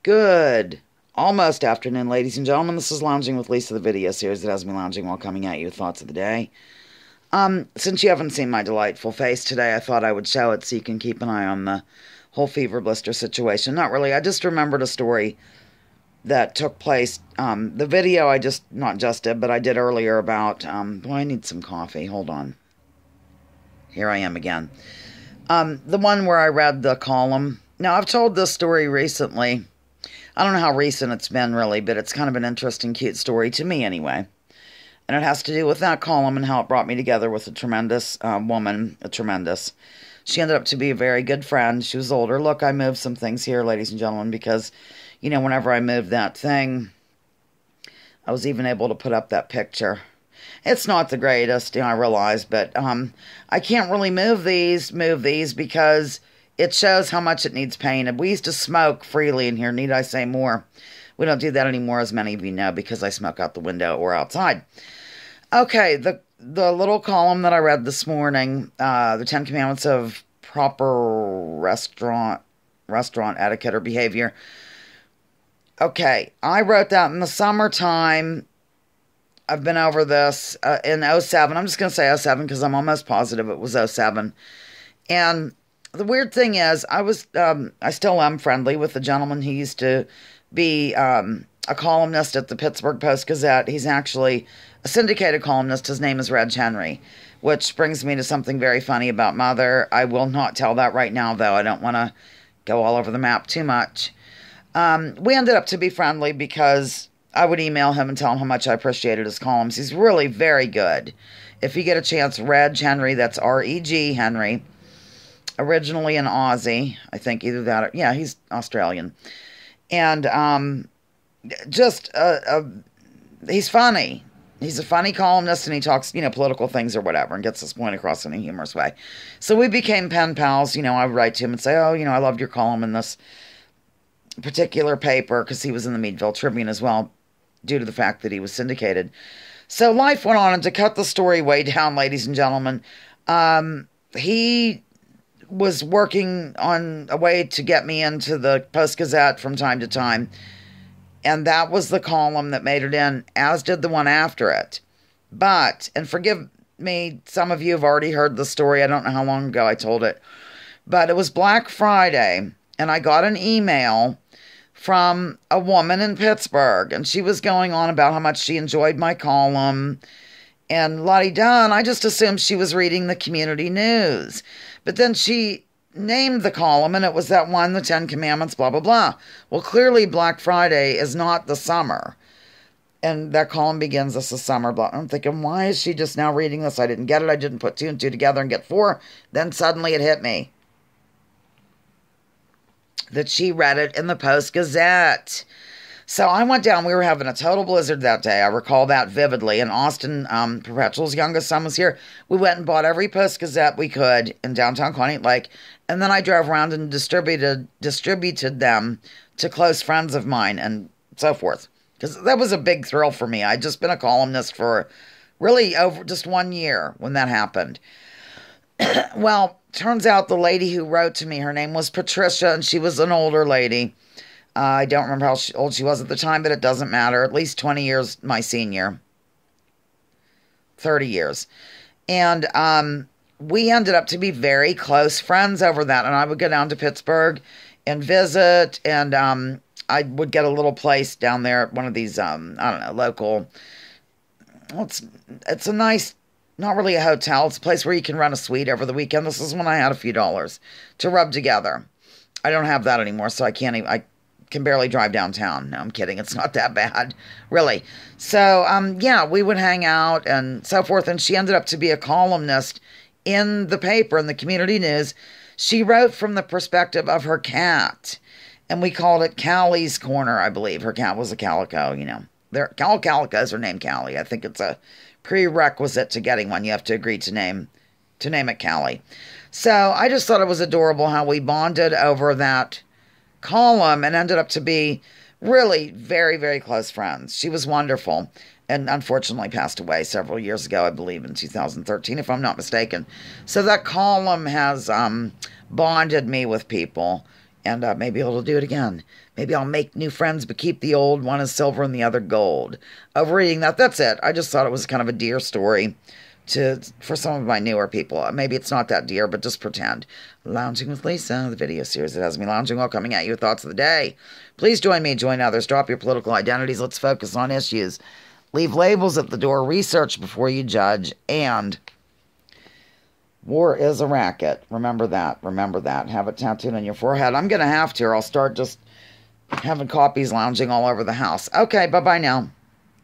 Good, almost afternoon, ladies and gentlemen. This is Lounging with Lisa, the video series that has me lounging while coming at you with thoughts of the day. Since you haven't seen my delightful face today, I thought I would show it so you can keep an eye on the whole fever blister situation. Not really, I just remembered a story that took place. The video I not just did, but I did earlier about, boy, I need some coffee. Hold on. Here I am again. The one where I read the column. Now, I've told this story recently. I don't know how recent it's been, really, but it's kind of an interesting, cute story to me, anyway. And it has to do with that column and how it brought me together with a tremendous woman. She ended up to be a very good friend. She was older. Look, I moved some things here, ladies and gentlemen, because, you know, whenever I moved that thing, I was even able to put up that picture. It's not the greatest, you know, I realize, but I can't really move these because it shows how much it needs painted. We used to smoke freely in here, need I say more? We don't do that anymore, as many of you know, because I smoke out the window or outside. Okay, the little column that I read this morning, the 10 Commandments of Proper Restaurant Etiquette or Behavior. Okay, I wrote that in the summertime. I've been over this in '07. I'm just going to say '07 because I'm almost positive it was '07. And the weird thing is, I still am friendly with the gentleman who used to be a columnist at the Pittsburgh Post-Gazette. He's actually a syndicated columnist. His name is Reg Henry, which brings me to something very funny about Mother. I will not tell that right now, though. I don't want to go all over the map too much. We ended up to be friendly because I would email him and tell him how much I appreciated his columns. He's really very good. If you get a chance, Reg Henry, that's R-E-G Henry. Originally an Aussie, I think, either that or, yeah, he's Australian. And he's funny. He's a funny columnist, and he talks, you know, political things or whatever, and gets his point across in a humorous way. So we became pen pals. You know, I would write to him and say, oh, you know, I loved your column in this particular paper, because he was in the Meadville Tribune as well, due to the fact that he was syndicated. So life went on, and to cut the story way down, ladies and gentlemen, he was working on a way to get me into the Post-Gazette from time to time, and that was the column that made it in, as did the one after it. But, and forgive me, some of you have already heard the story. I don't know how long ago I told it, but it was Black Friday, and I got an email from a woman in Pittsburgh, and she was going on about how much she enjoyed my column, and la-di-da, and I just assumed she was reading the community news. But then she named the column, and it was that one, the 10 Commandments, blah, blah, blah. Well, clearly Black Friday is not the summer. And that column begins, this is summer, blah. I'm thinking, why is she just now reading this? I didn't get it. I didn't put two and two together and get four. Then suddenly it hit me that she read it in the Post-Gazette. So I went down. We were having a total blizzard that day. I recall that vividly. And Austin, Perpetual's youngest son, was here. We went and bought every Post-Gazette we could in downtown Conneaut Lake. And then I drove around and distributed them to close friends of mine and so forth. Because that was a big thrill for me. I'd just been a columnist for really over just 1 year when that happened. Well, turns out the lady who wrote to me, her name was Patricia, and she was an older lady. I don't remember how old she was at the time, but it doesn't matter. At least 20 years my senior. 30 years. And we ended up to be very close friends over that. And I would go down to Pittsburgh and visit. And I would get a little place down there at one of these, I don't know, local. Well, it's a nice, not really a hotel. It's a place where you can rent a suite over the weekend. This is when I had a few dollars to rub together. I don't have that anymore, so I can barely drive downtown. No, I'm kidding. It's not that bad, really. So, yeah, we would hang out and so forth. And she ended up to be a columnist in the paper, in the community news. She wrote from the perspective of her cat. And we called it Callie's Corner, I believe. Her cat was a calico, you know. All calicos are named Callie. I think it's a prerequisite to getting one. You have to agree to name it Callie. So I just thought it was adorable how we bonded over that column and ended up to be really very, very close friends. She was wonderful and unfortunately passed away several years ago, I believe in 2013, if I'm not mistaken. So that column has bonded me with people, and maybe it'll do it again. Maybe I'll make new friends but keep the old. One is silver and the other gold. Overeating that. That's it. I just thought it was kind of a dear story for some of my newer people. Maybe it's not that dear, but just pretend. Lounging with Lisa, the video series that has me lounging while coming at you with thoughts of the day. Please join me, join others. Drop your political identities. Let's focus on issues. Leave labels at the door. Research before you judge. And war is a racket. Remember that. Remember that. Have it tattooed on your forehead. I'm going to have to, or I'll start just having copies lounging all over the house. Okay, bye-bye now.